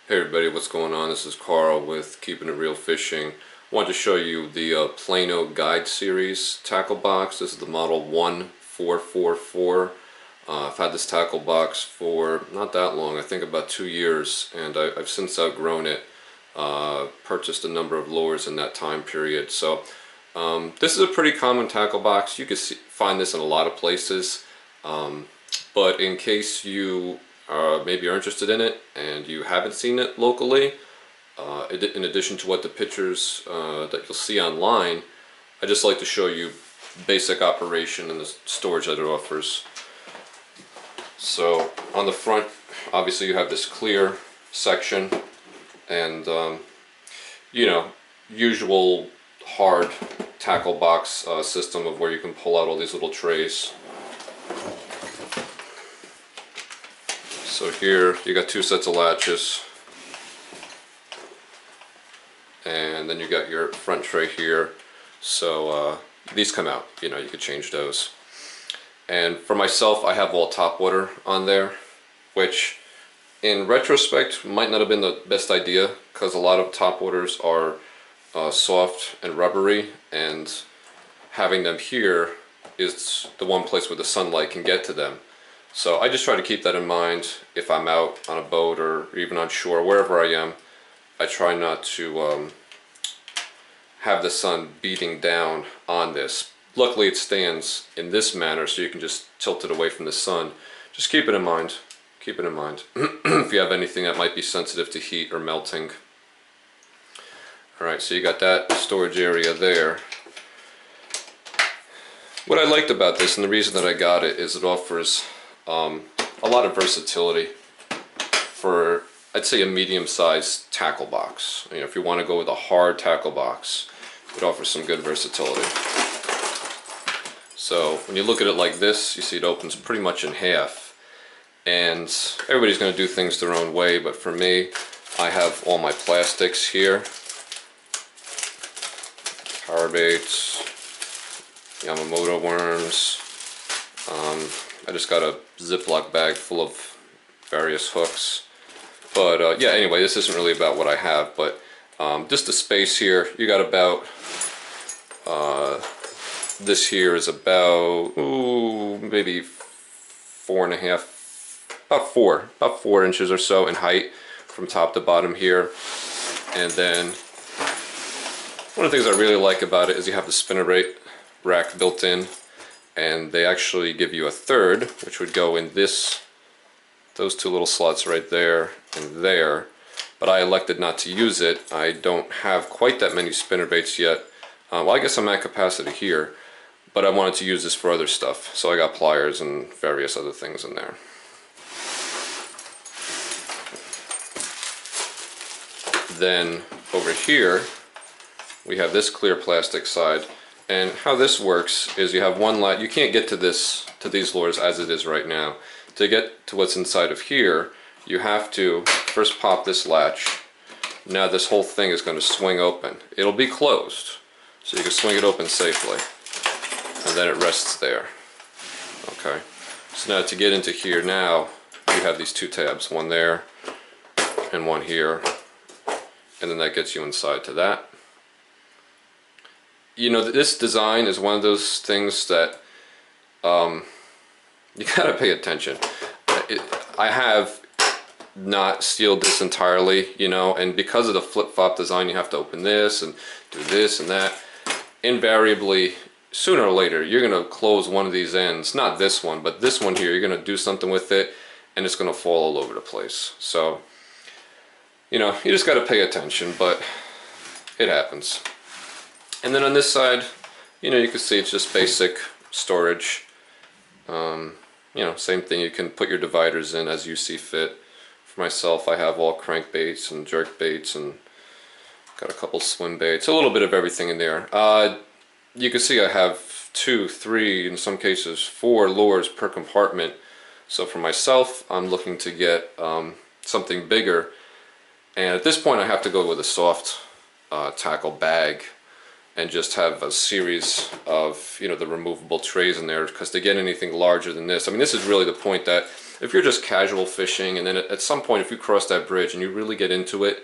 Hey everybody, what's going on? This is Carl with Keeping It Real Fishing. I wanted to show you the Plano Guide Series tackle box. This is the model 1444. I've had this tackle box for not that long, I think about 2 years, and I've since outgrown it. Purchased a number of lures in that time period. So this is a pretty common tackle box. You can find this in a lot of places, but in case you maybe you're interested in it and you haven't seen it locally, in addition to what the pictures that you'll see online, I just like to show you basic operation and the storage that it offers. So on the front, obviously you have this clear section and you know, usual hard tackle box system of where you can pull out all these little trays. So here you got 2 sets of latches, and then you got your front tray here. So these come out, you know, you could change those. And for myself, I have all top water on there, which in retrospect might not have been the best idea, because a lot of top waters are soft and rubbery, and having them here is the one place where the sunlight can get to them. So I just try to keep that in mind if I'm out on a boat or even on shore, wherever I am. I try not to have the sun beating down on this. Luckily it stands in this manner, so you can just tilt it away from the sun. Just keep it in mind. Keep it in mind if you have anything that might be sensitive to heat or melting. Alright, so you got that storage area there. What I liked about this, and the reason that I got it, is it offers a lot of versatility for, I'd say, a medium-sized tackle box. You know, if you want to go with a hard tackle box, it offers some good versatility. So when you look at it like this, you see it opens pretty much in half. And everybody's going to do things their own way, but for me, I have all my plastics here. Power baits, Yamamoto worms. I just got a Ziploc bag full of various hooks. But yeah, anyway, this isn't really about what I have, but just the space here, you got about, this here is about, maybe 4.5, about 4 inches or so in height from top to bottom here. And then one of the things I really like about it is you have the spinner rack built in, and they actually give you a third, which would go in those 2 little slots right there and there. But I elected not to use it. I don't have quite that many spinner baits yet. Well, I guess I'm at capacity here, but I wanted to use this for other stuff, so I got pliers and various other things in there. Then over here we have this clear plastic side, and how this works is you have one latch. You can't get to these lures as it is right now. To get to what's inside of here, you have to first pop this latch. Now this whole thing is going to swing open. It'll be closed, so you can swing it open safely, and then it rests there. Okay, so now to get into here, now you have these 2 tabs, one there and one here, and then that gets you inside to that. You know, this design is one of those things that you gotta pay attention. I have not sealed this entirely, you know, and because of the flip-flop design, you have to open this and do this and that. Invariably, sooner or later, you're gonna close one of these ends. Not this one, but this one here. You're gonna do something with it, and it's gonna fall all over the place. So, you know, you just gotta pay attention, but it happens. And then on this side, you know, you can see it's just basic storage. You know, same thing, you can put your dividers in as you see fit. For myself, I have all crankbaits and jerk baits, and got a couple swim baits, a little bit of everything in there. You can see I have 2, 3, in some cases 4 lures per compartment. So for myself, I'm looking to get something bigger. And at this point, I have to go with a soft tackle bag and just have a series of, you know, the removable trays in there, because to get anything larger than this, I mean, this is really the point that if you're just casual fishing, and then at some point if you cross that bridge and you really get into it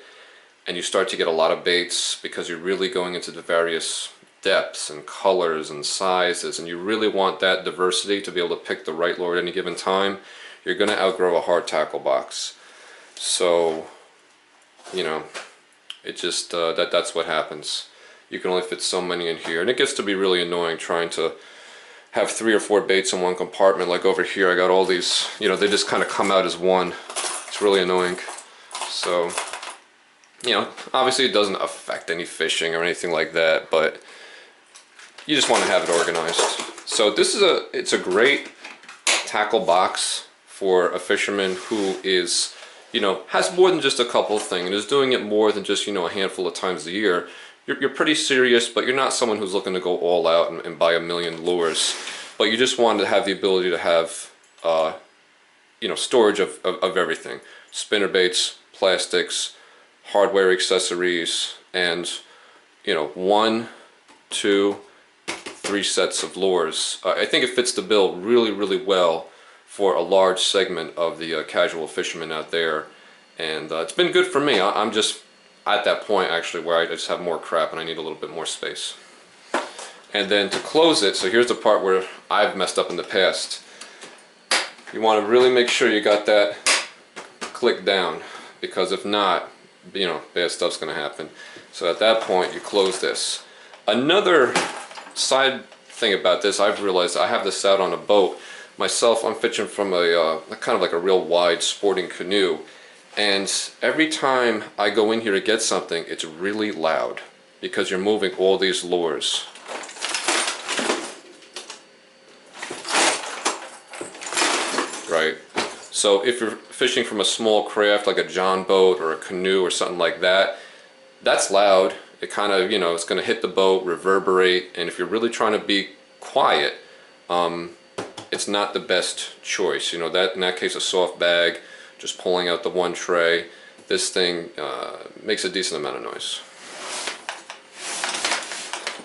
and you start to get a lot of baits because you're really going into the various depths and colors and sizes, and you really want that diversity to be able to pick the right lure at any given time, you're going to outgrow a hard tackle box. So, you know, it just that's what happens. You can only fit so many in here, and it gets to be really annoying trying to have 3 or 4 baits in one compartment. Like over here I got all these, you know, they just kind of come out as one. It's really annoying. So, you know, obviously it doesn't affect any fishing or anything like that, but you just want to have it organized. So this is it's a great tackle box for a fisherman who is, you know, has more than just a couple things and is doing it more than just, you know, a handful of times a year. You're pretty serious, but you're not someone who's looking to go all out and buy a million lures. But you just want to have the ability to have, you know, storage of everything. Spinner baits, plastics, hardware accessories, and, you know, 1, 2, 3 sets of lures. I think it fits the bill really, really well for a large segment of the casual fishermen out there. And it's been good for me. I'm just at that point actually where I just have more crap and I need a little bit more space. And then to close it, so here's the part where I've messed up in the past. You want to really make sure you got that click down, because if not, you know, bad stuff's going to happen. So at that point you close this. Another side thing about this, I've realized I have this out on a boat myself. I'm fishing from a kind of like a real wide sporting canoe. And every time I go in here to get something, it's really loud because you're moving all these lures. Right? So if you're fishing from a small craft like a John boat or a canoe or something like that, that's loud. It kind of, you know, it's going to hit the boat, reverberate, and if you're really trying to be quiet, it's not the best choice. You know, that in that case, a soft bag, just pulling out the one tray, this thing makes a decent amount of noise.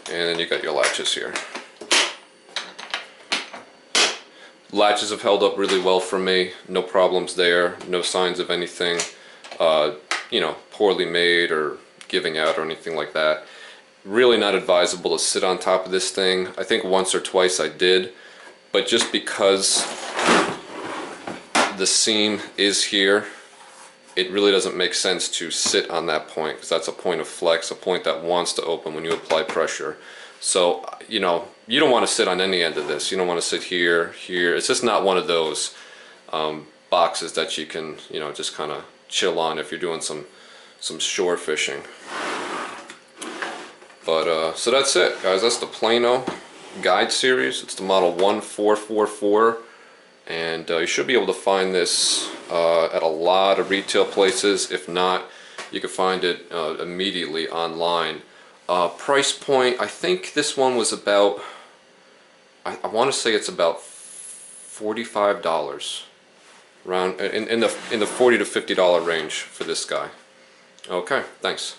And then you got your latches here. Latches have held up really well for me, no problems there, no signs of anything, you know, poorly made or giving out or anything like that. Really not advisable to sit on top of this thing. I think once or twice I did, but just because the seam is here, it really doesn't make sense to sit on that point, because that's a point of flex, a point that wants to open when you apply pressure. So, you know, you don't want to sit on any end of this. You don't want to sit here, here. It's just not one of those boxes that you can, you know, just kind of chill on if you're doing some shore fishing. But so that's it, guys. That's the Plano guide series. It's the model 1444, and you should be able to find this at a lot of retail places. If not, you can find it immediately online. Price point, I think this one was about, I want to say it's about $45, around in the $40 to $50 range for this guy. Okay, thanks.